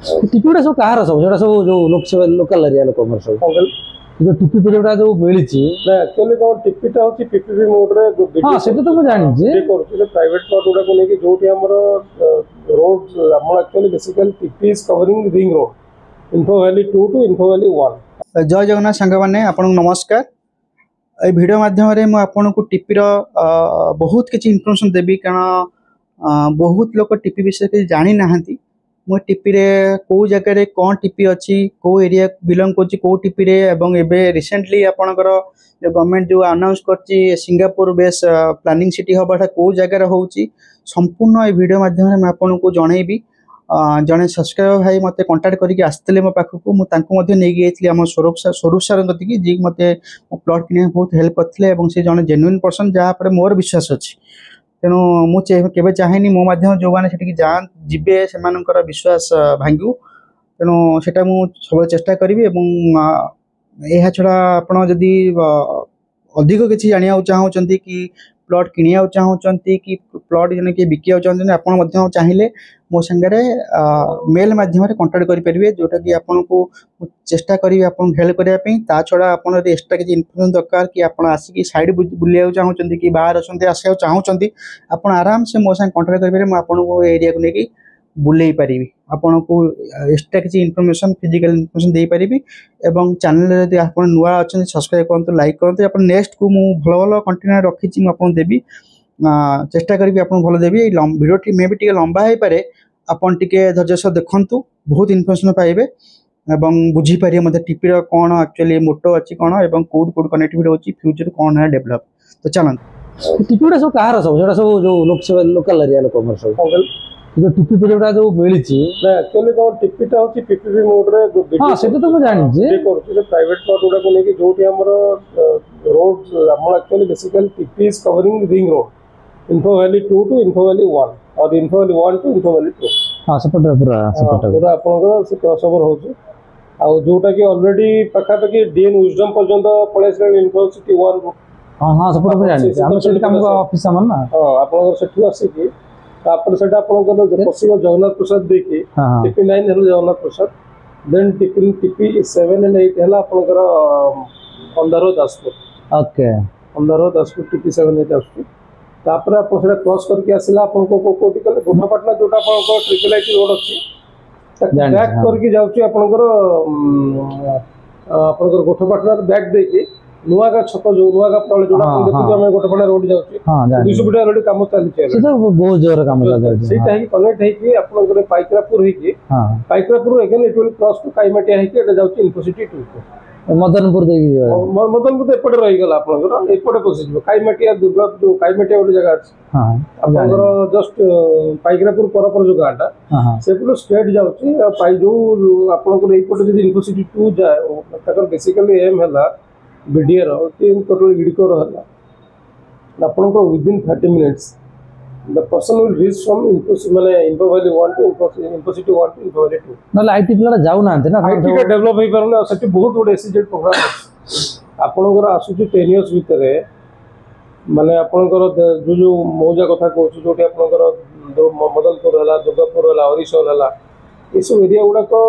TP गुड़ा सब कहार सब जोड़ा सब जो लोकसभा लोकल एरिया लोक सब जो टीपी गुड़ा जो मिली एक्चुअली कौन टीपीटा होची पीपीपी मोड रे हां सेटा तो मैं जानि जे करछि प्राइवेट प्लॉट गुड़ा को लेके जोटी हमर रोड हमर actually basically TP is covering ring road info valley 2 to info valley 1। जय जगन्नाथ सांग माने आपन नमस्कार। ए वीडियो माध्यम रे मैं आपन को टीपी रो बहुत किछि इन्फॉर्मेशन देबी कारण बहुत लोग टीपी विषय के जानि नाहंती। मो टीपी रे को जगह रे कोन टीपी अछि को एरिया बिलोंग करछि को टीपी रे एवं एबे रिसेंटली आपनकर जो गवर्नमेंट जो अनाउंस करछि सिंगापुर बेस प्लानिंग सिटी हबाटा को जगह रे होउछि संपूर्ण ए वीडियो माध्यम रे मैं आपन को जणैबी। जड़े सब्सक्राइबर भाई मत कंटाक्ट करके आसते मो पाखक मुझे नहीं गई आम स्वरूप सार कति जी मत प्लॉट किने बहुत हेल्प करते से जड़े जेन्युइन पर्सन जहाँपर मोर विश्वास अच्छी तेणु मुझे चाहेनी मो माध्यम जो मैंने से जाए से विश्वास भांगू तेणु से सब चेष्टा करी यह छड़ा आपड़ी अधिक किसी जाना चाहते कि प्लॉट किणिया चाहते कि प्लॉट जन कि बिका चाहते आप चाहिए मो सांगे मेल मध्यम कंटाक्ट करेंगे जोटा कि आपन को चेष्टा करी आपन हेल्प करने ता छड़ा आप एक्सट्रा किसी इनफॉरमेशन दरकार कि आप आसिक साइड बुलिया चाहते कि बाहर आसा चाहते आप आराम से मो सांगे कंटाक्ट करेंगे मुझे आपको एरिया को लेकिन बुले पारि आपन को एक्सट्रा किसी इनफॉरमेशन फिजिकल इनफॉरमेशन दे पारि एवं चैनल यदि आप नुआ अच्छा सब्सक्राइब करते लाइक करते आप नेक्स्ट को मुझे भल भल कंटेंट रखी मुझे देवी चेष्टा करी आपको भल देवी वीडियो मे भी लंबा हो पारे आपन टिके धैर्य सह देखंतु बहुत इनफॉरमेशन पाइबे एवं बुझी पारे मते टीपी रो कोन एक्चुअली मोटो अछि कोन एवं कोड कोड कनेक्टिविटी होछि फ्यूचर कोन है डेवलप तो चलन टीपी गुड़ा सब कहार सब जोड़ा सब जो लोकसभा लोकल एरिया लोक सब जो टीपी गुड़ा जो मिली एक्चुअली कौन टीपीटा होछि पीपीपी मोड रे हां सेटा तो मैं जानि जे करछि प्राइवेट प्लॉट गुड़ा को लेके जोटी हमर रोड हमर actually basically TP is covering ring road info valley 2 to info valley 1 और info valley 1 to info valley 2 हां सेपट पूरा आपनकर से क्रॉसओवर होछि आ जोटा कि ऑलरेडी पखा पखी डीएन विजडम पर्यंत पळेसले यूनिवर्सिटी 1 हां हां सेपट में जानि हम से काम का ऑफिस सामान ना हां आपनकर सेठु आसी कि तापर सेटा आपनकर पसिबल जगन्नाथ प्रसाद देखि टीपी 9 हलो Jagannath Prasad then TP 7 and 8 हला आपनकर अंधारो दासपुर ओके अंधारो दासपुर टीपी 7 8 आसु तापर आप सेटा क्रॉस करके आसिला आपनको कोटी कले गोठापाटना जोटा आपनको ट्रिपल आईटी रोड अछि बैक करके जाउची आपनकर आपनकर गोठापाटना बैक देकी नुआगा छक जो नुआगा तळे जोटा आपण देखु हम गोठापाटना रोड जाउची हां 200 मीटर ऑलरेडी काम चालि छै से तो बहुत जोर काम चल छै सेटा ही कनेक्ट है कि आपनकर पाइकरापुर है कि हां Paikarapur again it will cross to Kaimatia है कि एटा जाउची इन्फोसिटी 2 मदनपुर देगी मदनपुर एपटे रही गला आपनकर एपटे पसिबो काइमेटिया दुर्गा जो काइमेटिया वाली जगह अछि हां आपनकर जस्ट पाइकरापुर पर जो गाटा हां सेपुर स्ट्रेट जाउची पाइ जो आपनकर एपटे जदी इन्फोसिटी 2 जाय तकर बेसिकली एम हला बीडीआर टीम टोटल गिडको रहला आपनकर within 30 minutes the person will reach from info valley 1 to infosity 1 to info valley 2 नले आईटी पिला जाउ नांते ना आईटी का डेवलप होई परने सच्ची बहुत बड़ एसजेड प्रोग्राम आपनकर आसुची 10 इयर्स भितरे माने आपनकर जो मौजा कथा कहू जोटी आपनकर मदनपुर हला दुर्गापुर हला हरिशल हला ए सब एरिया गुडा को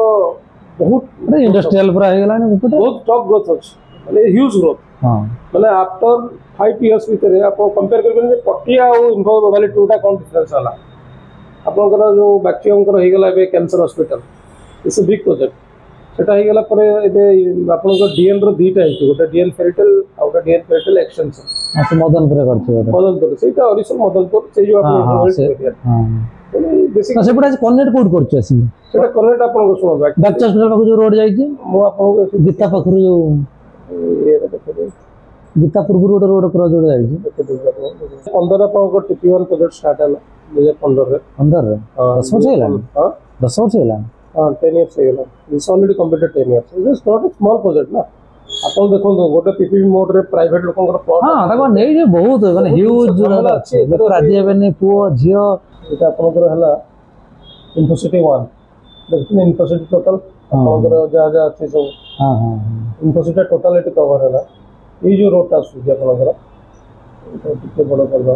बहुत इंडस्ट्रियल पूरा हे गला ने बहुत टॉप ग्रोथ अछि माने ह्यूज ग्रोथ हां माने आफ्टर 5 इयर्स भितर आप कंपेयर करबे पटिया और इन्फो वैली 2 टा कोन डिफरेंस हला आपनकर जो बैक्टीरियम हे गला बे cancer hospital it's a big project सेटा हे गला पर एबे आपनकर डीएन रो दीटा हे गोटा डीएन फेरिटल और डीएन फेरिटल एक्सटेंशन अच्छा मदनपुर करछ मदनपुर सेटा ओरिजिनल मदनपुर से जो आपन हां बेसिक सेपटा कनेक्ट कोड करछ असि सेटा कनेक्ट आपन को सुनो डॉक्टर हॉस्पिटल पाखु जो रोड जाई छी मो आपन गीता पाखु जो ये देखो गीता पूर्व रोड क्रॉस जोड़ जाई छी 15 आपन टीपी 1 प्रोजेक्ट स्टार्ट हला 2015 रे 15 रे 10 वर्ष हेला हां 10 वर्ष हेला हां 10 इयर्स हेला it's already completed 10 years it's not a small project ना आपन देखो गोटे पीपीपी मोड रे प्राइवेट लोकंकर प्लॉट हां ताको नै जे बहुत माने ह्यूज अछि लोक राजी हेबे नै पुओ झियो एटा आपनकर हला इन्फोसिटी 1 देखिन इन्फोसिटी टोटल आपनकर जा जा अछि सब हां हां इन्फोसिटी टोटल एट कवर हला ये जो रोड आसुची आपनकर टिके बड़ करबा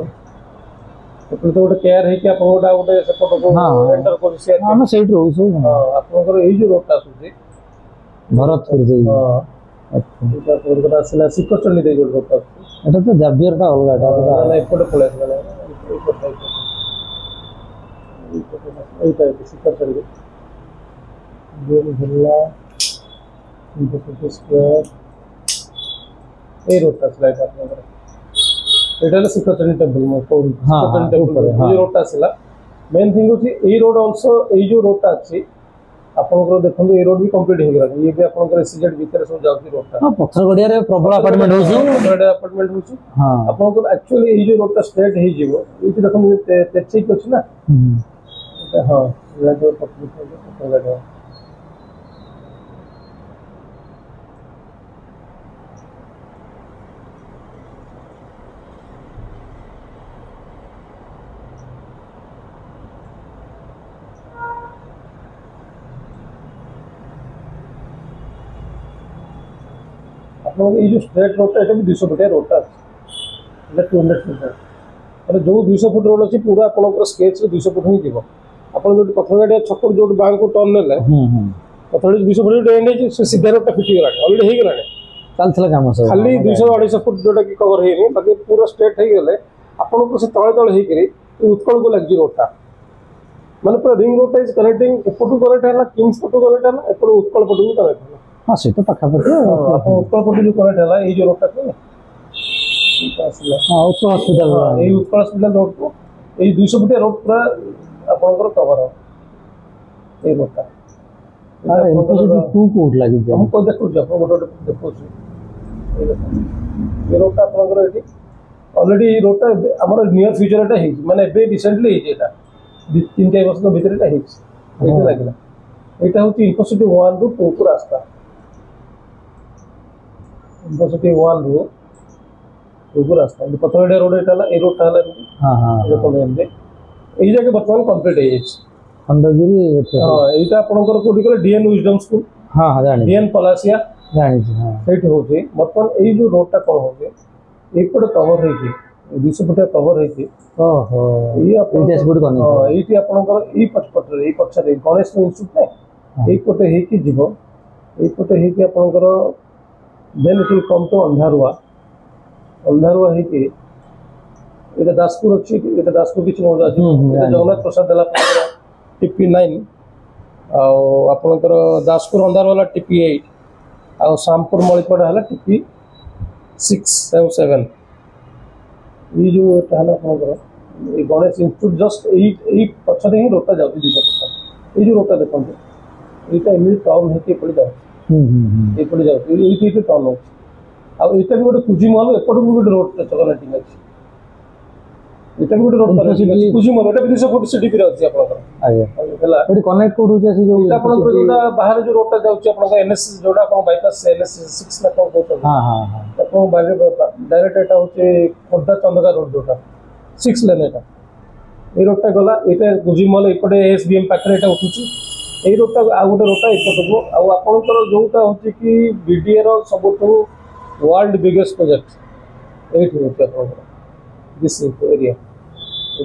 तो गोटे केयर है कि आप गोटे सेपट को एंटर कर से हम सेट रहू सब आपनकर एई जो रोडटा आसुची भरतपुर दे अच्छा एटा रोडटा आसला सिकचंडी दे रोडटा এটা তো জাভিয়ার টা অলগা এটা ना एपटे पळे आसला এইটা सिकचंडी बेल झल्ला इंटरसिटी स्क्वायर ए रोडटा स्लाइड आपनकर एटा सिकचंडी टेंपल में कोड सिकचंडी टेंपल ये रोडटा आसला मेन थिंग होची ए रोड आल्सो ए जो रोडटा अछि आपनकर देखंतु ए रोड भी कंप्लीट हो गला ये भी आपनकर एसजेड भीतर सब जाउची रोडटा हां पत्थर गडिया रे प्रबल अपार्टमेंट होची बड़ा अपार्टमेंट होची हां आपनकर एक्चुअली ए जो रोडटा स्ट्रेट हे जीवो एटी देखंतु तेचिक अछि ना हां ये जो पत्थर गडिया ये जो स्ट्रेट रोड है भी 200 फुट रोडटा है 200 फुट अरे जो 200 फुट रोड अच्छी पूरा आपंकर स्केच 200 फुट ही जीव आप जो पथर गाड़ी छक जो बैंक को टर्न ने पथर 200 फुट एंड है सीधा रोडटा फिटी गला अलरेडी हो गला चलथला काम सब खाली 200 250 फुट जोटा कि कवर है बाकी पूरा स्ट्रेट हो गले आपन से तले तले हे करी उत्कल को लग रोडटा माने पूरा रिंग रोड इज कनेक्टिंग एपटू कनेक्ट है किंग्स पटू कनेक्ट है एपटू उत्कल पटू कनेक्ट है हां से तो पक्का पक्का आपन उत्कल पटू जो कनेक्ट है ये जो रोडटा को आसला हां उत्कल हॉस्पिटल ये उत्कल हॉस्पिटल रोड को ये 200 फुट रोड पूरा आपन कवर है ये रोडटा अरे इनको जो टू कोड लगी जाए हमको देखो जब गोटे देखो ये रोडटा आपन एटी ऑलरेडी ये रोडटा हमर नियर फ्यूचर एटा है माने बे रिसेंटली है एटा 3-4 वर्ष भीतर एटा है एटा लागला एटा होती इन्फोसिटी 1 रु 2 को रास्ता इन्फोसिटी 1 रु 2 को रास्ता ये पथरडे रोड एटा ए रोडटा हला हां हां ये कोन एंदे एई जगह वर्तमान कंप्लीट है खंडगिरी हां एटा आपनकर कोडी करे डीएन विजडम स्कूल हां हां जानी डीएन पलासिया जानी हां सेट होते वर्तमान एई जो रोडटा कोन होते एक पट कवर है कि 200 फुट कवर है कि ओहो ये अपन डैशबोर्ड कोन हां एटी आपनकर ई पछपट ई पछरे गणेश इंस्टीट्यूट ने एक पटे है कि जीवो एक पटे है कि आपनकर then it will come to Andharua है कि एटा दासपुर अछि एटा दासपुर किछ मोजा अछि एटा जगन्नाथ प्रसाद देला टीपी 9 आ आपनकर दासपुर अंधार वाला टीपी 8 आ शामपुर मळीपड़ा हला टीपी 677 ये जो एटा हला आपनकर ये गणेश इंस्टीट्यूट जस्ट एई पछरे ही रोडटा जाउची 200 ये जो रोडटा देखंतु एटा इमिल टाउन है के पड़ी जाउ ए पड़ी जाउ ये टाउन हो आ एटा भी गोटे कुजी महल एपट भी गोटे रोड चलनाटिंग अछि एटा भी गोटे रोड चलनाटिंग कुजी महल एटा भी 200 फुट सिटी फिर अछि आपनकर आगे हला एटी कनेक्ट कोड होचे से जो एटा आपनकर जोटा बाहर जो रोडटा जाउची आपनकर एनएस जोटा आपन बाईपास एनएस 6 ना कोन कहतो हां हां हां आपन डायरेक्ट एटा होचे खोर्धा चंदका रोड जोटा 6 लेन एटा ए रोडटा गला एटा कुजी महल एपटे एसबीएम पाखरे एटा उठुची ए रोडटा आ गोटे रोडटा एपटको आ आपनकर जोटा होची कि बीडीए रो सबठो वर्ल्ड बिगेस्ट प्रोजेक्ट एट होते आपनकर दिस एरिया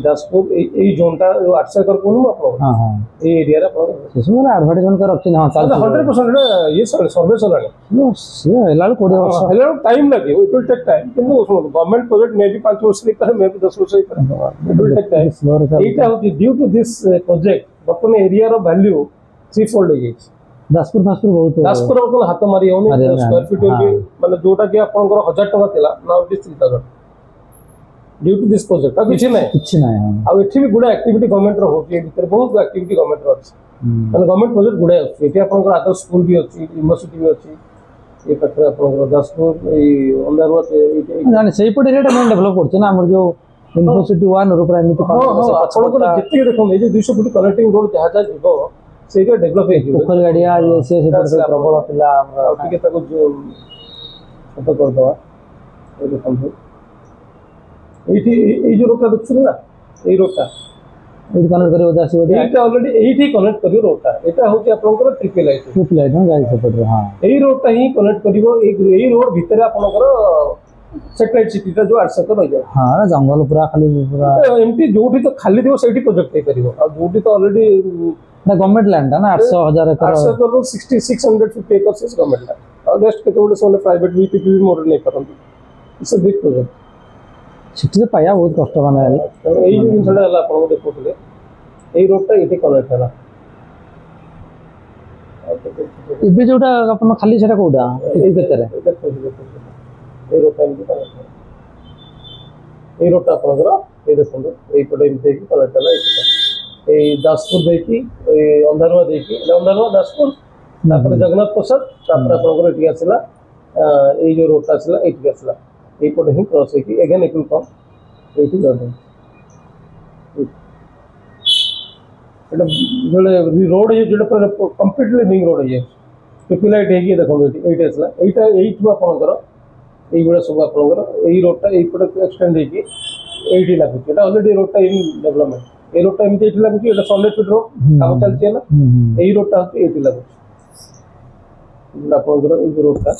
दासपुर ए जोनटा 800 एकड़ कोन आपन हां हां ए एरिया रे आपन सेसमरा एडवर्टाइजमेंट कर रखछि हां चल 100% ये सर्वे चलाने नो से हेलाल 20 वर्ष हेलो टाइम लगे इट विल टेक टाइम किंतु गवर्नमेंट प्रोजेक्ट मे भी 5 वर्ष करे मे भी 10 वर्ष करे इट विल टेक टाइम एटा होती ड्यू टू दिस प्रोजेक्ट बर्तन एरिया रो वैल्यू थ्री फोल्ड हो जाइछ दासपुर बहुत दासपुर बर्तन हाथ मारी होनी स्क्वायर फीट भी माने जोटा कि आपनकर 1000 टका थिला now it is 3000 due to this project किछि नै आ एठी भी गुडा एक्टिविटी गवर्नमेंट रो होती भीतर बहुत एक्टिविटी गवर्नमेंट रो अछि माने गवर्नमेंट प्रोजेक्ट गुडा अछि एठी आपनकर आदर स्कूल भी अछि यूनिवर्सिटी भी अछि ए पत्र आपनकर दासपुर ए अंदरवा जाने सेही पटे रेट में डेवलप करछ ना हमर जो यूनिवर्सिटी 1 रो प्राइमरी आपनकर जति देखो ए जे 200 फुट कनेक्टिंग रोड जहां जहां जीवो सेगा डेवलप हे पोखर गाड़िया ये से प्रबल पिला हमरा टिके तको जो छोट कर दवा ए देखो एठी ए जो रोडटा देखछु ना ए रोडटा एठी कनेक्ट करियो दासी ओदे एटा ऑलरेडी एठी कनेक्ट करियो रोडटा एटा होची आपनकर ट्रिपल लाइट हां गाड़ी से पड़ हां ए रोडटा ही कनेक्ट करियो एक ए रोड भीतर आपनकर सैटेलाइट सिटी जो 800 एकड़ रही जाए हाँ ना जंगल पूरा खाली पूरा एमती जोटी तो खाली थी सेठी प्रोजेक्ट हो परिबो आ जोटी तो ऑलरेडी ना गवर्नमेंट लैंड है ना 800,000 एकड़ 800 एकड़ 650 एकर्स इज गवर्नमेंट लैंड और रेस्ट केते बडे सोने प्राइवेट बीपीपी मॉडल नहीं करन it's a big project city से पाया बहुत कष्ट माने एई जो जिनसडा हला आपन देखोतले एई रोड टा एठी कनेक्ट हला इबे जोटा अपन खाली सेटा कोडा टिपी केतरे एई रोड टा एमती कनेक्ट एई रोड टा आपनकर ए देखंदो एई पटे एमती की कनेक्ट हला एई दासपुर देखी ए अंधारवा देखी अंधारवा दासपुर तापर जगन्नाथ प्रसाद तापर आपनकर एठी आसला एई जो रोड टा आसला एठी आसला एई पटे ही क्रॉस हेकी अगेन इट विल कम एठी जॉइन एटा जोले रोड है जोटा पर कंप्लीटली रिंग रोड है टिपी लाइट हेकी देखो एठी आसला एटा एठु आपनकर एई गुडा सब आपनकर एई रोड टा एई पटे एक्सटेंड हेकी एठी लागु एटा ऑलरेडी रोड टा इन डेवलपमेंट ए रोड टा एमती एठी लागु एटा 100 फीट रोड काम चलछि ना एई रोड टा एठी लागु आपनकर एई रोड टा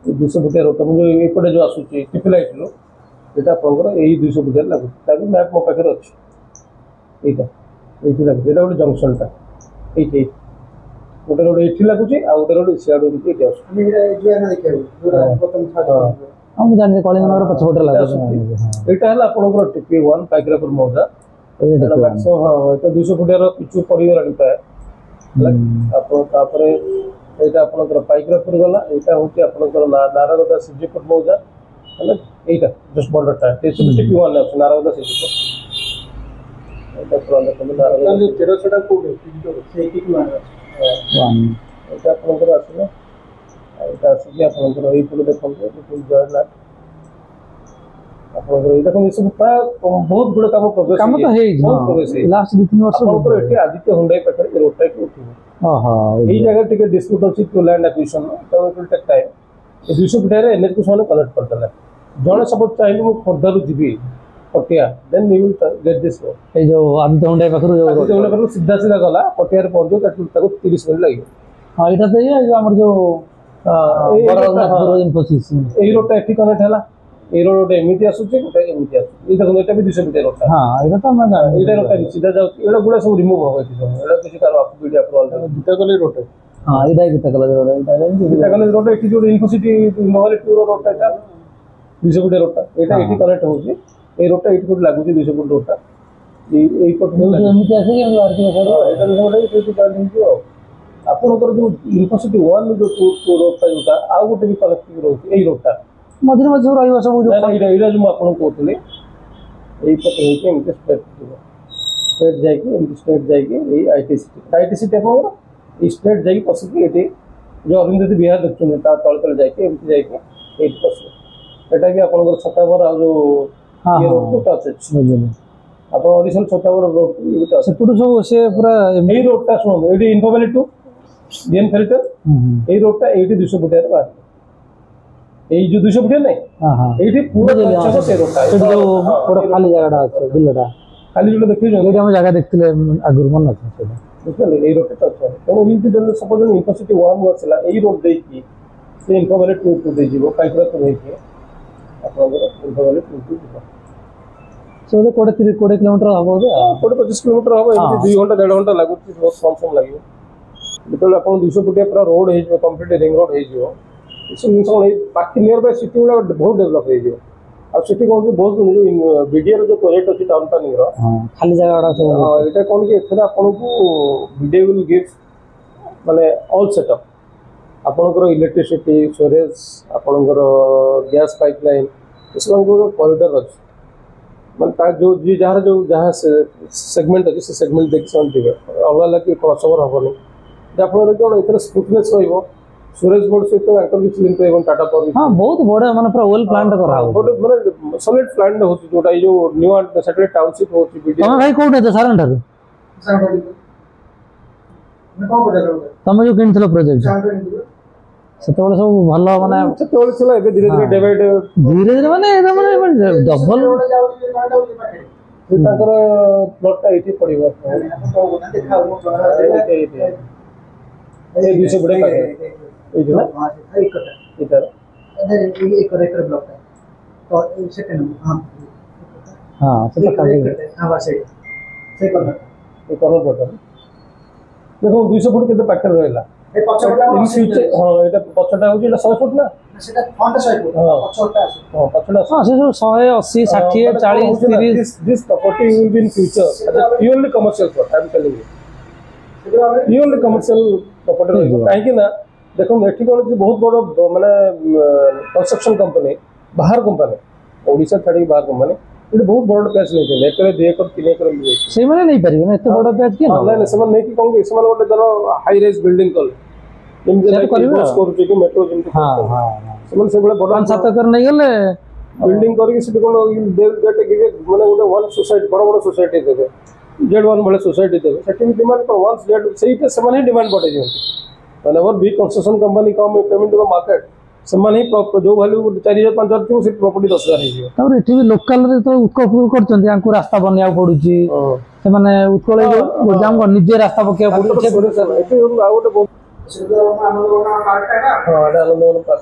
200 फुट रोड टा जो एई पटे जो आसुछि टिपी लाइट रो एटा आपनकर एई 200 फुट लागु ताबी मैप मो पाखर अछि एटा एठी लागु एटा गोटे जंक्शन टा एठी गोटे रोड एठी लागुछि आ गोटे रोड सियाडो एठी एठी आसु एटा जो ना देखियो पूरा प्रथम छाड़ हम जाने कलिंगनगर पछोटे लागु एटा हला आपनकर टिपी 1 पाइकरापुर मौजा एटा मैक्सिमम हां एटा 200 फुट रो पिछु पड़ी गलानी पाए आपन तापरे एटा आपनकर पाइकरापुर गला एटा होची आपनकर नारागदा सिजीपुर मौजा हला एटा जस्ट बॉर्डर टा टिपी 1 नारागदा सिजीपुर एटा पुरा देखो नारागदा जो 1300 कोड से टिपी 1 एटा आपनकर आसला एटा आसी आपनकर एई पुले देखो फुल जॉइन ला आपनकर एटा कोन सब प्राय बहुत बड़ काम तो है लास्ट 2-3 वर्ष आपनकर एठी आदित्य हुंडई पाखर ए रोड टा के उठिबो हां एई जगह टिके डिस्प्यूट अछि टू लैंड एक्विजिशन तो इट विल टेक टाइम ए 200 फुट रे एनएच को सोने कनेक्ट कर देला जणे सपोज चाहिए मु फर्दर जिबी पटिया then you will get this road ए जो आदित्य हुंडई पाखर जो आदित्य हुंडई पाखर सीधा सीधा गला पटिया रे पहुंचो ताको 30 मिनिट लागियो हां एटा तो ये जो हमर जो बड़ इन्फोसिस एई रोड टा एठी कनेक्ट हला ए रोड एमिति आसुछि गोटे एमिति आसु ए देखो एटा भी 200 फुट रोड हां एटा तो मैं जान एटा रोड सीधा जाउ एटा गुडा सब रिमूव हो गई एटा किसी कार आप वीडियो अप्रूवल दिता गले रोड हां एटा किता कला रोड दिता गले रोड एठी जो इन्फोसिटी मोबाइल टूर रोड टा 200 फुट रोड टा एटा एठी कनेक्ट होछि ए रोड टा एठी फुट लागु 200 फुट रोड टा एई पट एमिति आसे कि आर के एटा देखो एठी जानि जो आपनकर जो इन्फोसिटी 1 जो टूर रोड टा जोटा आ गोटे भी कनेक्टिंग रोड एई रोड टा मझे मझे रहिबा सब जो एटा जो आपन कहतले एई पट हेके एमके स्ट्रेट जाइके एमके स्ट्रेट जाइके एई आईटीसी आपनकर ए स्ट्रेट जाइके पसिके एठी जो अरविंद बिहार देखछन ता तळ जाइके एमके जाइके एठी पसिके एटा भी आपनकर छतावर आ जो ये रोड को टच अछि आपण ओरिजिनल छतावर रोड ये टच से पुडु सब से पूरा एई रोड टा सुनो एठी इन्फोवैली टू डीएन फिल्टर एई रोड टा 200 फुट रे बात এই যে 200 ফুট নাই हां हां এইটি পুরো চকো সে রোডটা এই যে পুরো খালি জায়গাটা আছে বিলটা খালি বিলটা দেখি যে এইটা আমি জায়গা দেখতিলে আগুর মন আছে সেটা বুঝলে এই রোডটা আছে তো ইনটি জন্য সাপোজ ইউনিভার্সিটি 1 ওয়াসলা এই রোড দেইকি সে ইনফোভ্যালি 2 টু দেই দিব কাইকরা তো দেইকি আপনাদের ইনফোভ্যালি 2 টু দিব সো 20 কিলোমিটার হবে 25 কিলোমিটার হবে এমনি 2 ঘন্টা 1.5 ঘন্টা লাগুଛି বহুত কম লাগিব যেতলে আপন 200 ফুটিয়া পুরা রোড হেইଯିବ কমপ্লিট রিং रोड हेइଯିବ बाकी नियर बाय सिटी गुड़ा बहुत डेवलप हो आ सिटी कौन कि बहुत जो बीडीआर जो प्रोजेक्ट अछि टाउन प्लानिंग रो खाली जगह सब हां एटा कोन कि एथरा आपन को बीडीए विल गिव माने ऑल सेटअप आपन को इलेक्ट्रिसिटी स्टोरेज आपन को गैस पाइपलाइन इसको कॉरिडोर अछि मन ता जो जी जहां सेगमेंट अछि से सेगमेंट देख सन दिबे अगला लकी क्रॉसओवर होबनी जाफर कोन इथरा स्मूथनेस रहइबो सुरेश बोर्ड से तो अंकल की लिंक एवं टाटा पावर हां बहुत बड़ा माने पूरा वेल प्लान्ड करा हो माने सॉलिड प्लान्ड होची जोटा जो न्यू सैटेलाइट टाउनशिप होची बीडी तमे भाई कोठे छ सारन ठार मैं कौन बजा रहा हूं तमे जो किनथलो प्रोजेक्ट सेतबेले सब भलो माने सेतबेले चला ए धीरे धीरे डिवाइड माने एदा माने डबल से ताकर प्लॉट टा एठी पड़िबो देखा ए 200 बड़े का ए जो हां एक कटा इधर एक एकड़ ब्लॉक है सेकंड हां हां से हां बस से कलर ए कलर बटन देखो 200 फुट केते पाखर रहला ए पछटा इन फ्यूचर हां एटा पछटा होची एटा 100 फुट ना सेटा फ्रंट साइड पछटा आसे हां पछटा हां से सब 180 60 40 30 this property will be in future as a purely commercial plot I am telling you purely commercial property रहइबो काहे कि ना देखो एठी कोन बहुत बड़ माने कंस्ट्रक्शन कंपनी बाहर कंपनी ओडिसा छाड़ी बाहर कंपनी ये बहुत बड़ पैच नहीं थे एकरे 2 एकड़ 3 एकड़ लिए से माने नहीं परिबो ना एते बड़ पैच के ऑनलाइन से नहीं कि कहूंगे इसमान गोटे धर हाई राइज बिल्डिंग कल जेमति लाइक यूज करू कि मेट्रो जेमति हां हां सेमन से बड़े बड़ 5-7 एकड़ नहीं गले बिल्डिंग करके से कोन दे गेट गिवे माने गोटे वन सोसाइटी बड़ बड़ सोसाइटी देबे Z1 बड़े सोसाइटी देबे सेठी भी डिमांड पर वंस जेड सही पे सेमन ही डिमांड बढ़े जेमति whenever big construction company come payment to the market सेमन ही जो वैल्यू 4000-5000 थी से प्रॉपर्टी 10000 हे जियो तब एठी भी लोकल रे तो उत्कल करचंती आंकु रास्ता बनिया पडुची से माने उत्कल गोजाम निजे रास्ता पकिया पडुची एठी आ गोटे बहुत हां एटा आनंदवन पार्क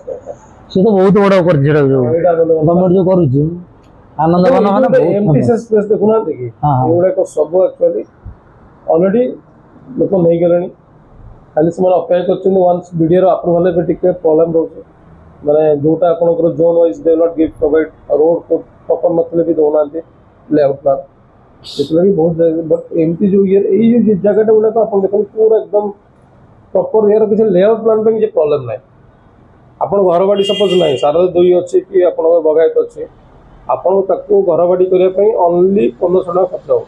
से तो बहुत बड़ कर जेडा जो गवर्नमेंट जो करूची आनंदवन माने एमटी स्पेस देखुना देखि एगुडा को सब एक्चुअली ऑलरेडी लोक नहीं गेलनी खाली से अपेक्षा करछन वंस वीडियो रो अप्रूवल पे टिके प्रॉब्लम रहउछ माने जोटा आपनकर zone wise they not give provide road को प्रॉपर मतलब भी दोनाते लेआउट प्लान इसलिए भी बहुत बट एमटी जो ये जो जगह गुडा को अपन देखन पूरा एकदम प्रॉपर यार किसी लेआउट प्लान पे किसी प्रॉब्लम नाही आपण घर बाड़ी सपोज नाही सारा दोई अछि कि आपण बगायत अछि आपण तको घर बाड़ी करे पई ओनली 1500 टका खर्च हो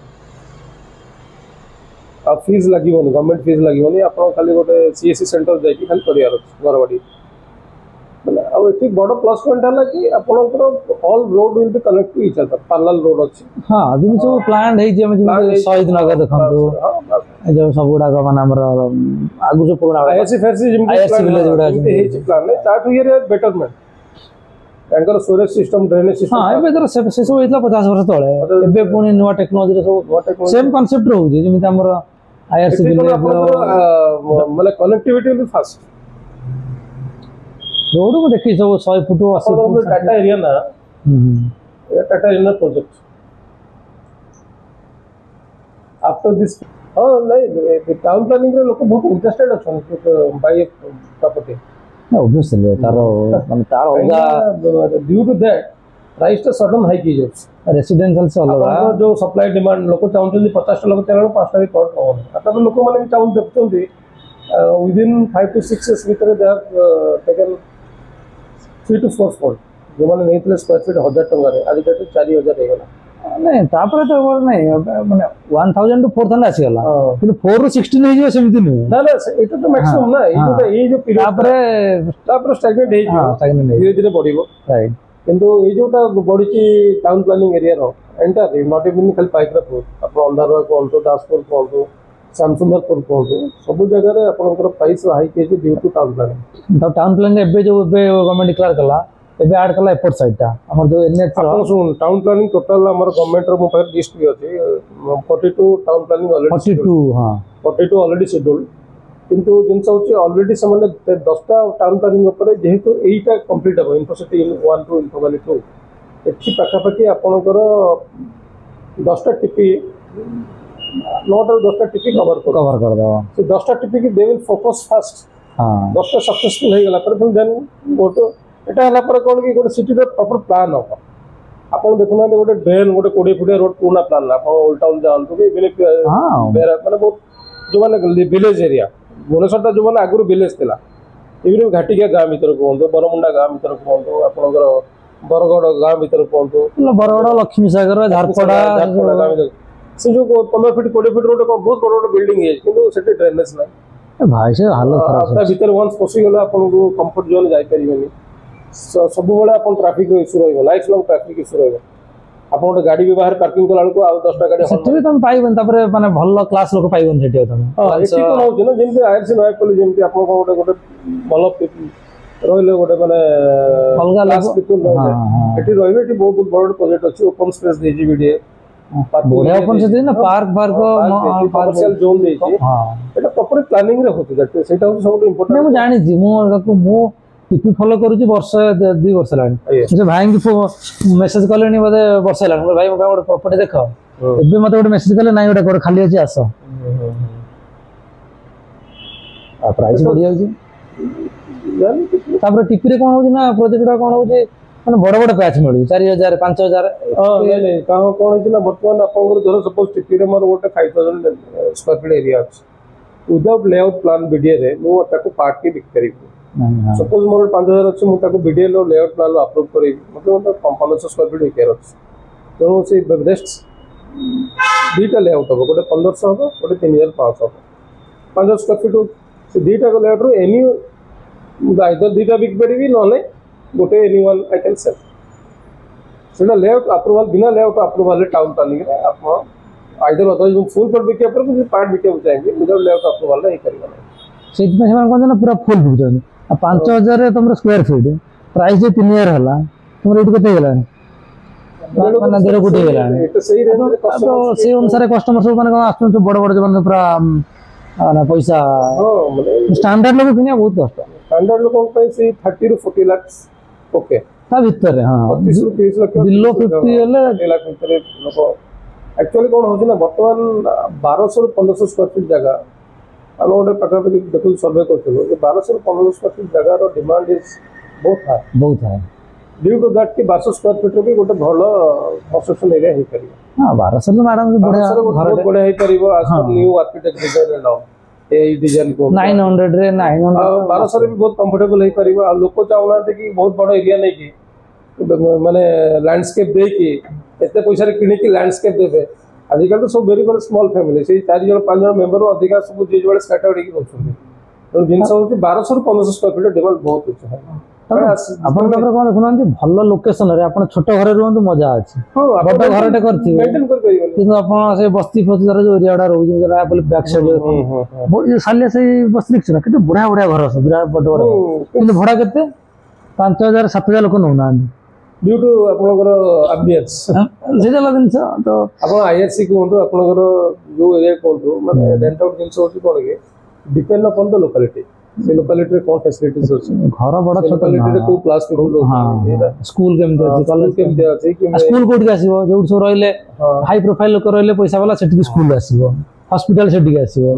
आ फीस लागिवनी गवर्नमेंट फीस लागिवनी आपण खाली गोटे सीएससी सेंटर जाई खाली करियार घर बाड़ी मतलब अब एठी बड़ प्लस पॉइंट है कि आपनकर all road will be connect to each other parallel road अछि हां अभी सब प्लान है जे हम शहीद नगर देखंतु ए जो सब गुडा का माने हमर आगु जो पुराना आईएससी फैसी जिम आईएससी विलेज गुडा है प्लान है chart year betterment anchor storage system drainage system हां एबे से सब होइतला 50 वर्ष तळे एबे पुनी नुवा टेक्नोलॉजी रे सब सेम कांसेप्ट रहउजे जेमिति हमर आईआरसी विलेज माने कनेक्टिविटी भी फास्ट रोड को देखी सब 100 फुट 80 फुट टाटा एरिया ना ये Tata area project after this हां नहीं टाउन प्लानिंग रे लोक बहुत इंटरेस्टेड अछन बाय प्रॉपर्टी ऑब्वियसली तारो माने तार होगा ड्यू टू दैट प्राइस तो सडन हाई की जाउछ रेसिडेंशियल से अलग जो सप्लाई डिमांड लोक चाहउछन 50 लोक तेरा 5 टा रिकॉर्ड होन आता लोक माने भी चाहउन देखछन within 5 to 6 years भीतर they have taken 3 to 4 fold जो माने नहीं स्क्वायर फीट 1000 टंका रे आज डेट 4000 हे गला नहीं तापर तो बोल नहीं माने 1000 टू 4000 आसी गला कि 4 रू 16 हे जो सेमिति नहीं ना ना एटा तो मैक्सिमम ना ये जो पीरियड तापर स्टैग्नेट हे हां स्टैग्नेट धीरे धीरे बढ़िबो राइट किंतु ये जोटा बढ़िची टाउन प्लानिंग एरिया रो एंटायर नॉट इवन खाली पाइकरापुर अपन अंधारवा कोंतो दासपुर कोंतो सामसुंदरपुर कोंतो सब जगह रे आपनकर प्राइस हाई के ड्यू टू टाउन प्लानिंग तो टाउन प्लानिंग एबे जो एबे गवर्नमेंट डिक्लेयर कला एबे ऐड कला एफर्ट साइड टा हमर जो एनएच अपन सुन टाउन प्लानिंग टोटल हमर गवर्नमेंट रो मोबाइल लिस्ट भी अछि 42 टाउन प्लानिंग ऑलरेडी 42 हां 42 ऑलरेडी शेड्यूल्ड किंतु जिनस होची ऑलरेडी समने 10 टा टाउन प्लानिंग ऊपर जेहेतु एटा कंप्लीट हो इन्फोसिटी 1 टू इन्फोवैली 2 एठी पाखा पाखी आपनकर 10 टा टीपी 9 टा 10 टा टीपी कवर कर दो से 10 टा टीपी की दे विल फोकस फास्ट हां 10 टा सक्सेसफुल हे गला पर देन गोटो एटा हला पर कोन की गोटे सिटी रो प्रॉपर प्लान हो आपण देखुना गोटे ड्रेन गोटे 20 फुटिया रोड पूर्ण प्लान ना आपण उल्टा उल्टा जानतो कि बेले हां बेरा माने बहुत जो माने विलेज एरिया भुवनेश्वर जो माने आगुर विलेज थिला इवन घाटिका गाँ भीतर कहतो बरमुंडा गाँ भीतर कहतो आपनकर बरगड़ गाँ भीतर कहतो बरगड़ लक्ष्मी सागर झारपड़ा गाँ भीतर से जो 15 फीट 20 फीट रोड बहुत बड़ बिल्डिंग है किंतु सेठी ड्रेनेज नै भाई से हालत खराब है भीतर वंस पसी गला आपन को कंफर्ट जोन जाई परिबेनी सब बेले आपन ट्रैफिक इशू रहइबो लाइफ लॉन्ग ट्रैफिक इशू रहइबो आपन गोटे गाड़ी भी बाहर पार्किंग कला को आ 10 टा गाड़ी सेठी भी तुम पाइबन तापर माने भलो क्लास लोक पाइबन सेठी तुम हां एठी कोन होछ ना जेंति आईआरसी नय पली जेंति आपन को गोटे भलो रहिले गोटे माने अलगा क्लास पीपल रहिले एठी रहिले एठी बहुत बड़ प्रोजेक्ट अछि ओपन स्पेस देजी वीडियो बढ़िया ओपन से दे ना पार्क कमर्शियल जोन देछि हां एटा प्रॉपर प्लानिंग रे होती जाते सेटा सब इम्पोर्टेंट मैं जानि जी मो टीपी फॉलो करूची वर्ष 2 वर्ष लानी से भाई की मेसेज कले बोधे वर्ष लानी भाई मोबाइल गोटे प्रॉपर्टी देख एबे मते गोटे मेसेज कले नाइ गोटे घर खाली अछि आस आ प्राइस बढ़ि जाउची तापर टीपी रे कोन होची ना प्रोजेक्ट रा कोन होची माने बड़ बड़ पैच मिलू 4000 5000 हां नहीं कहां कोन होची ना वर्तमान आपन धर सपोज टीपी रे मोर गोटे 5000 स्क्वायर फीट एरिया अछि विदाउट लेआउट प्लान बीडीए रे मो ताको पार्ट के बिक करिबो सपोज मोर 5000 अछि मो ताको बीडीए लो लेआउट प्लान लो अप्रूव करिबो मतलब 1500 स्क्वायर फीट बिकर अछि तेणु से बेस्ट दुईटा लेआउट हो गोटे 1500 हो गोटे 3500 हो 500 स्क्वायर फीट से दुईटा को लेआउट रो एनी आइदर दुईटा बिक परिबी नले गोटे any one I can sell सेटा लेआउट अप्रूवल बिना लेआउट अप्रूवल टाउन प्लानिंग रे आप आइदर अदर फुल पर बिके पर कुछ पार्ट बिके चाहेंगे विदाउट लेआउट अप्रूवल रे करिबा सेट में हम कोन ना पूरा फुल बिकजन आ 5000 रे तुमरा स्क्वायर फीट प्राइस 3 ईयर हला तुमरा एट कते गेला माने 1.5 कोटी गेला एटा सही रेंज रे तो से अनुसार कस्टमर सब माने आस्तन बड़ बड़ माने पूरा ना पैसा हां माने स्टैंडर्ड लोग किनिया बहुत कष्ट स्टैंडर्ड लोगों पे से 30 to 40 लाख ओके ता भीतर रे हां 25 ରୁ 30 लाख बिलो 50 हेले 1 लाख भीतर लोग एक्चुअली कोन होची ना वर्तमान 1200 ରୁ 1500 स्क्वायर फीट जगह हम गोटे पाखापाखि देखो सर्वे करथिलो जे 1200 ରୁ 1500 स्क्वायर फीट जगह रो डिमांड इज बहुत हाई ड्यू टू दैट कि 1200 स्क्वायर फीट रो भी गोटे भलो कंस्ट्रक्शन एरिया हे करियो हां 1200 तो मैडम बढ़िया घर बढ़िया हे परिबो आज new architect design and all A design को 900 रे 900 1200 रे भी बहुत कंफर्टेबल हे परिबो आ लोक चाउना कि बहुत बड़ एरिया नै कि माने लैंडस्केप दे कि एते पैसा रे किने कि लैंडस्केप देबे आजिकल तो सब वेरी वेरी स्मॉल फैमिली से 4 जण 5 जण मेंबर अधिका सब जे जोड़े स्कैटर्ड हे रहउछन तो जिनस होची 1200 ରୁ 1500 स्क्वायर फीट डिमांड बहुत अछि अपन तापर कोन देखुनांती भलो लोकेशन रे अपन छोट घर रहंतु मजा अछि बड़ घरटे करथि मेंटेन कर परिबो किंतु अपन से बस्ती फसदार जो एरियाडा रहउ जरा बोले बैक साइड ये साले से बस्ती लिखछ ना किंतु बुढ़ा बुढ़ा घर सब बिराट बड़ बड़ किंतु भड़ा केते 5000 7000 लोक नउनांती ड्यू टू आपनकर एम्बियंस से जला दिन तो आपन आईआरसी कोंतो आपनकर जो एरिया कोंतो माने रेंट आउट जिंस होची कोन के डिपेंड अपॉन द लोकेलिटी से लोकेलिटी रे कोन फैसिलिटीज होची घर बड़ छोट लोकेलिटी रे को क्लास पीपल होची स्कूल केमते अछि कॉलेज केमते अछि कि स्कूल कोड के आसीबो जो सो रहले हाई प्रोफाइल लोक रहले पैसा वाला सेठी स्कूल आसीबो हॉस्पिटल सेठी आसीबो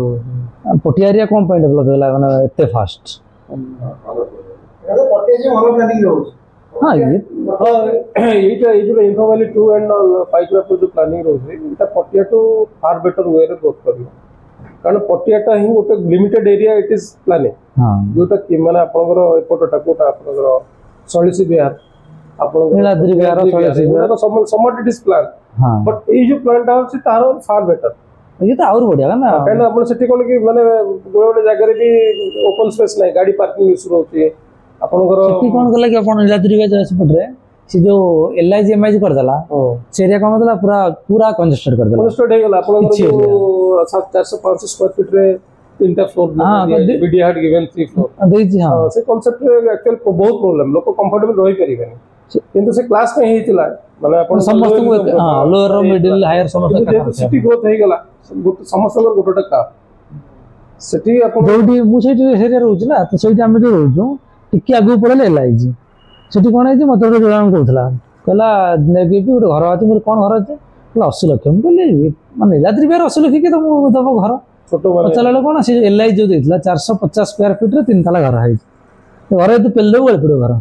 पटिया एरिया कम पॉइंट डेवलप होला माने एते फास्ट पटिया जे भलो प्लानिंग रहउछ हां ये एटा इन्फोवैली 2 एंड 5 रा जो प्लानिंग रहउछ एटा पटिया टू फार बेटर वे रे ग्रोथ करियो कारण पटियाटा ही गोटे limited area it is planning हां जोटा कि माने आपनकर एपोटा कोटा आपनकर सळिसी बिहार आपनकर Niladri Bihar सळिसी Bihar समट it is plan हां बट ए जो प्लान टा अछि तार फार बेटर ये तो और बढ़िया ना कारण आपन सेठी कोन कि माने गोटे जगह रे भी ओपन स्पेस नै गाड़ी पार्किंग इशू रहउछि आपनकर सेठी कोन कला कि अपन नीलाद्रि बिहार जाय सपट रे से जो एलआईजी एमआईजी कर दला से एरिया कोन दला पूरा कंजेस्टेड कर दला कंजेस्टेड हे गला आपनकर जो 400 500 स्क्वायर फीट रे तीनटा फ्लोर बीडी हार्ट गिवन 3 फ्लोर देछि हां से कांसेप्ट रे एक्चुअल बहुत प्रॉब्लम लोक कंफर्टेबल रहि परिबेनी किंतु से क्लास में हेतिला माने अपन समस्त को हां लोअर मिडिल हायर समस्त का सिटी ग्रोथ हे गला समस्त गोटोटा का सिटी अपन जोडी मु सेठी एरिया रहउछ ना तो सेठी हम जो रहउछ टिके आगु पड़ले एलआईजी सेठी कोन है मत जोड़ान कहला कहला नेबी भी गोटे घर अछि मोर कोन घर अछि 80 लाख हम कहले माने नीलाद्रि बिहार 80 लाख के तो मु दबो घर छोटो माने चला कोन से एलआईजी जो देथिला 450 स्क्वायर फीट रे 3 तला घर है घर तो पेल देबो पड़ो घर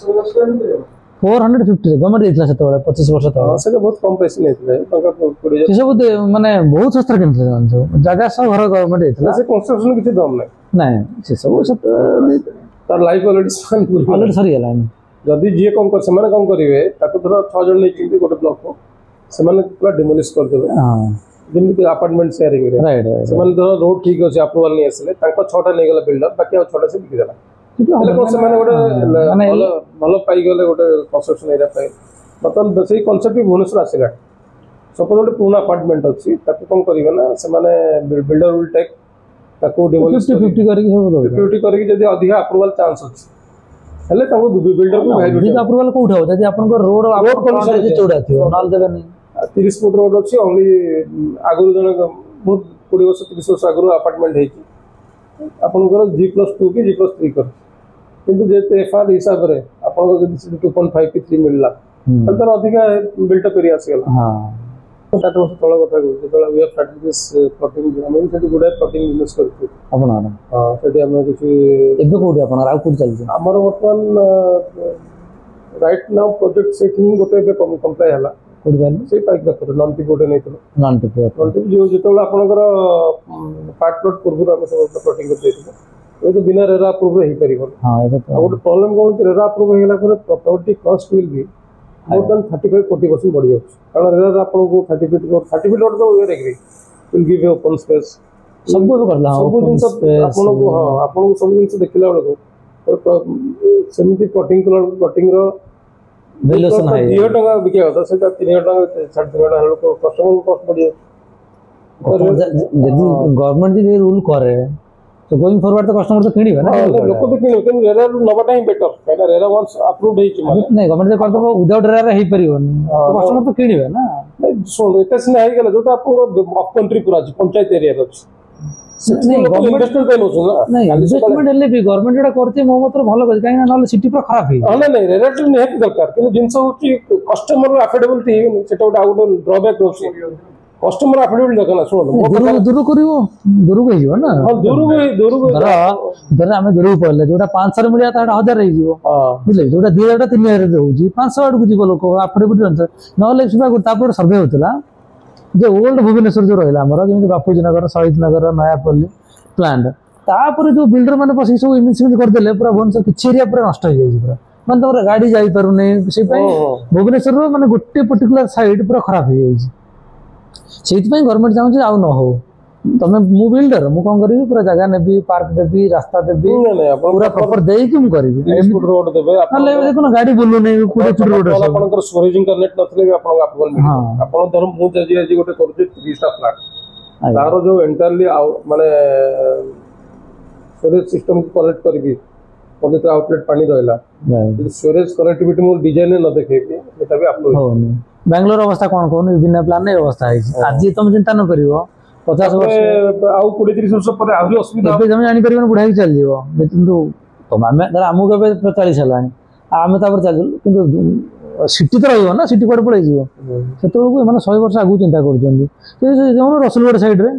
450 स्क्वायर फीट 450 गवर्नमेंट देथिला सेते 25 वर्ष तक से बहुत कम पैसे नेथिले टका पड़ी से सब माने बहुत सस्ता किनथे जान जगह सब घर गवर्नमेंट देथिला से कंस्ट्रक्शन किछि दाम नै से सब सत तार लाइफ ऑलरेडी स्पान पूरी ऑलरेडी सरी गेला जदि जे कम कर सेमाने कम करिवे ताको धर 6 जण नै किनते गोटे ब्लॉक को सेमाने पूरा डिमोलिश कर देबे हां जिन कि अपार्टमेंट शेयरिंग रे राइट सेमाने धर रोड ठीक अछि अप्रूवल नै आसले ताको 6टा नै गेला बिल्डर बाकी आ 6टा से बिक देला એટલે કોણ ସେମାନେ ଗୋଟେ ଭଲ ପାଇଗଲେ ଗୋଟେ କନଷ୍ଟ୍ରକ୍ସନ ଏରିଆ ପାଇଁ ବର୍ତ୍ତମାନ ସେଇ କନସେପ୍ଟ ବି ଭୁବନେଶ୍ୱର ଆସିଲା ସପୋଜ ଗୋଟେ ପୁରୁଣା ଆପାର୍ଟମେଣ୍ଟ ଅଛି ତାକୁ କ'ଣ କରିବେ ନା ସେମାନେ ବିଲ୍ଡର ୱିଲ୍ ଟେକ୍ ତାକୁ 50-50 କରିକି ସବୁ ଦେବେ 50 କରିକି ଯଦି ଅଧିକ ଆପ୍ରୁଭାଲ ଚାନ୍ସ ଅଛି ହେଲେ ତାଙ୍କୁ ବିଲ୍ଡରକୁ ଅଧିକ ଆପ୍ରୁଭାଲ କୋଉଠି ହେବ ଯଦି ଆପଣଙ୍କ ରୋଡ କଣ୍ଡିସନ ଚଉଡା ଥିବ ନହେଲେ ଦେବେନି 30 ଫୁଟ ରୋଡ ଅଛି ଓନ୍ଲି ଆଗରୁ ଜଣେ ବହୁତ 20 ବର୍ଷ 30 ବର୍ଷ ଆଗରୁ ଆପାର୍ଟମେଣ୍ଟ ହେଇଛି ଆପଣଙ୍କର G+2 କି G+3 କରି किंतु जेते एफआर हिसाब रे आपन जदी 2.5 की 3 मिलला तर अधिका बिल्ट करी आसीगला हां तो टाटा वर्ष तळ कथा को जेतला we have started this plotting हम सेठी गुडा प्लॉटिंग बिजनेस करथि अपन हां सेठी हम किछि एबे कोडी अपन राउ कोड चलछि हमर वर्तमान राइट नाउ प्रोजेक्ट सेठी गोटे बे कंप्लाई हला कोडी गल से पाइक दखर नॉन टी बोर्ड नै तो नॉन टिप जो जेतला आपनकर पार्ट प्लॉट पूर्व हम सब प्लॉटिंग कर देथिबो ये तो बिना रेरा अप्रूव ही परिबो हां एबे तो गोटे प्रॉब्लम कोन कि रेरा अप्रूव हेला पर property cost will be more than 35-40% बढ़ जाउछ कारण रेरा आपन को 30 फीट रोड तो we agree will give you open space सब को करला सब दिन सब आपन को हां आपन को सब दिन देखिला बेले को सेमिति प्लॉटिंग रो वैल्यूएशन है 2 टका बिके होता से 3 टका 3.5 टका लोग कस्टमर कॉस्ट बढ़िए यदि गवर्नमेंट जी रूल करे तो गोइंग फॉरवर्ड तो कस्टमर तो किनिबे ना लोक तो किनिबे कि रेरा नबाटा ही बेटर काना रेरा वंस अप्रूव्ड है माने नहीं गवर्नमेंट जे करदो विदाउट रेरा हे परिबोनी तो कस्टमर तो किनिबे ना सुन एते सिना है गेला जोटा आपन ऑफ कंट्री पूरा पंचायत एरिया रो नहीं इन्वेस्टमेंट पे नो सुन नहीं इन्वेस्टमेंट हेले भी गवर्नमेंट जोटा करते मो मत भलो कर काई ना नले सिटी पर खराब है हां नहीं रेरा तो नहीं दरकार कि जिंस होची कस्टमर अफोर्डेबिलिटी सेटा गोटा ड्रॉबैक रोसी कस्टमर अफोर्डेबिलिटी देखना सुन दूर करिवो दूर को हिजो ना हां दूर को धर हमें दूर पड़ले जोटा 500 मिलिया ता 1000 रे हिजो बुझले जोटा 2000 टा 3000 रे होजी 500 आड़ को जीव लोक अफोर्डेबिलिटी नले सुबा तापर सर्वे होतला जो ओल्ड भुवनेश्वर जो रहिला हमर जेमि बापूजी नगर शहीद नगर नयापल्ली प्लांट तापर जो बिल्डर माने पसी सब इन्वेस्टमेंट कर देले पूरा भुवनेश्वर किछि एरिया पूरा नष्ट हो जाई पूरा माने तमरा गाड़ी जाई पारु नै से भुवनेश्वर रो माने गोटे पर्टिकुलर साइड पूरा खराब हो जाई सेति पई गवर्नमेंट चाहू आउ न हो तमे मु बिल्डर मु कोन करिवि पूरा जगह नेबी पार्क देबी रास्ता देबी पूरा प्रॉपर देई कि मु करिवि 20 फुट रोड देबे अपन देखो ना गाड़ी बोलु नै 20 फुट रोड अपन कर स्टोरेजिंग करनेट नथले भी अपन अप्रूवल मिल अपन धर मु जे गोटे करू 30 टा फ्लैट तारो जो एंटायरली माने स्टोरेज सिस्टम को कनेक्ट करबी पहिले तो आउटलेट पानी रहला स्टोरेज कनेक्टिविटी मु डिजाइन न देखेबी एटा भी अप्रूव हो नै बेंगलोर अवस्था कोन कोन बिना प्लान नै अवस्था है आज तुम चिंता न करिवो 50 वर्ष आउ 20-30 वर्ष पर आउरी असुविधा एबे जमे जानि परिबन बुढाई चल जीवो किंतु तो आमे धर हमु के 40 हलानी आमे तापर चल किंतु सिटी तो रहियो ना सिटी कोड पळै जीवो सेतो को माने 100 वर्ष आगु चिंता करजंदी जे जोन रसलगढ़ साइड रे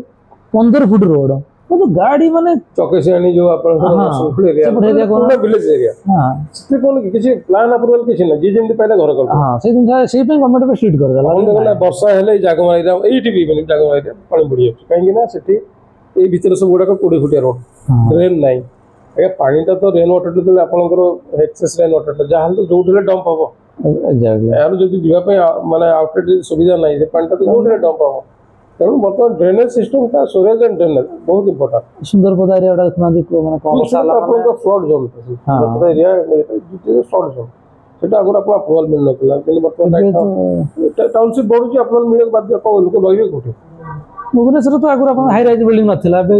15 फुट रोड तो गाड़ी माने चौकेसियानी जो अपन रसलगढ़ एरिया पूरा विलेज एरिया हां से कोन किछि प्लान अप्रूवल किछि ना जे जेंति पहले घर कर हां से दिन से पे गवर्नमेंट पे स्ट्रीट कर देला हम देखला वर्षा हेले जाग मारिरा एठी भी बनी जाग मारिरा पानी बुडी काहे ना सेठी ए भीतर सब गुडा को 20 फुटिया रोड ड्रेन नाही ए पानीटा तो रेन वाटर तो आपनकर एक्सेस रेन वाटर जहां तो जोटले डंप हबो एग्जैक्टली यार जदी जीवा पे माने आउटलेट सुविधा नाही से पानीटा तो जोटले डंप हबो तेणु बर्तमान ड्रेनेज सिस्टम का स्टोरेज एंड ड्रेनेज बहुत इंपोर्टेंट सुंदर पदा एरिया वाला देखना देखो माने कौन साला आपन फ्लड जोन सुंदर एरिया जिते फ्लड जोन सेटा अगर अपन अप्रूवल मिल नतला कि बर्तमान टाउनशिप बढ़ुची अप्रूवल मिले बाध्य को लोक रहिबे कोठे भुवनेश्वर तो अगर अपन हाई राइज बिल्डिंग नथिला बे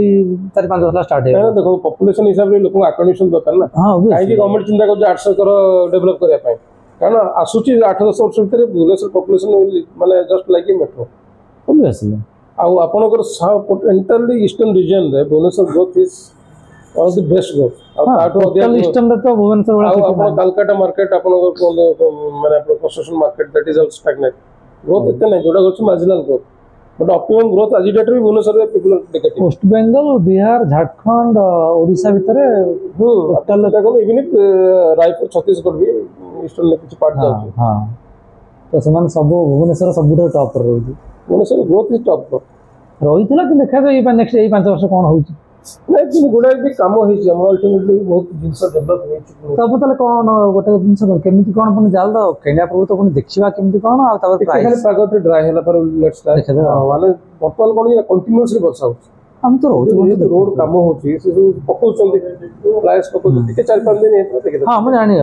4-5 वर्ष स्टार्ट है देखो पॉपुलेशन हिसाब रे लोक अकोमोडेशन दरकार ना हां काहे कि गवर्नमेंट चिंता कर 800 कर डेवलप करया पाए कारण आसुची 8-10 वर्ष भीतर भुवनेश्वर पॉपुलेशन माने जस्ट लाइक मेट्रो ऑब्वियसली आउ आपनकर एंटायरली ईस्टर्न रीजन रे Bhubaneswar growth is one of the best growth आ ताटो टोटल ईस्टर्न रे तो भुवनेश्वर वाला सिटी आपन कलकत्ता मार्केट आपनकर माने आपन construction market that is also stagnate growth इतने नहीं जोड़ा कुछ marginal growth but optimum growth आज डेट रे भुवनेश्वर रे people negative West Bengal Bihar Jharkhand Odisha भीतर टोटल देखो इवन रायपुर छत्तीसगढ़ भी ईस्टर्न कुछ पार्ट जाउछ हां तो समान सब भुवनेश्वर सब टॉप पर रहउची भुवनेश्वर ग्रोथ इज टॉप रहितला कि देखा जाय नेक्स्ट 5 वर्ष कोन होउची नहीं गुडा भी काम होई हम अल्टीमेटली बहुत जिंस डेवलप होई तब तले कोन गोटे जिंस केमिति कोन अपन जाल द केन्या प्रभु तो कोन देखिबा केमिति कोन आ तब प्राइस खाली पागोटे ड्राई होला पर लेट्स स्टार्ट माने वर्तमान कोन ये कंटीन्यूअसली वर्षा होची हम तो रोड काम होची से पकोचंदी फ्लाइस पकोचंदी के 4-5 दिन हे हां हम जानि